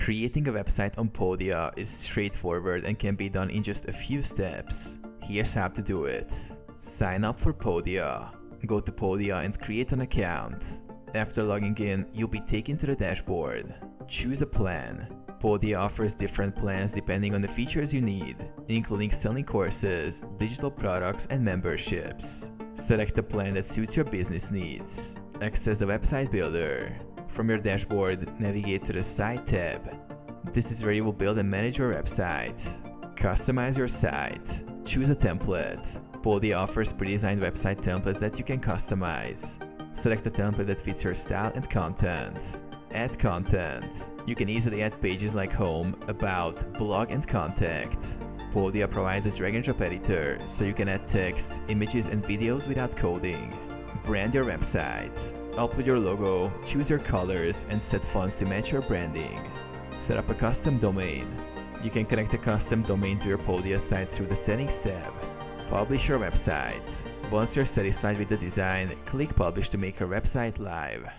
Creating a website on Podia is straightforward and can be done in just a few steps. Here's how to do it. Sign up for Podia. Go to Podia and create an account. After logging in, you'll be taken to the dashboard. Choose a plan. Podia offers different plans depending on the features you need, including selling courses, digital products, and memberships. Select a plan that suits your business needs. Access the website builder. From your dashboard, navigate to the Site tab. This is where you will build and manage your website. Customize your site. Choose a template. Podia offers pre-designed website templates that you can customize. Select a template that fits your style and content. Add content. You can easily add pages like home, about, blog, and contact. Podia provides a drag and drop editor, so you can add text, images, and videos without coding. Brand your website. Upload your logo, choose your colors, and set fonts to match your branding. Set up a custom domain. You can connect a custom domain to your Podia site through the Settings tab. Publish your website. Once you're satisfied with the design, click Publish to make your website live.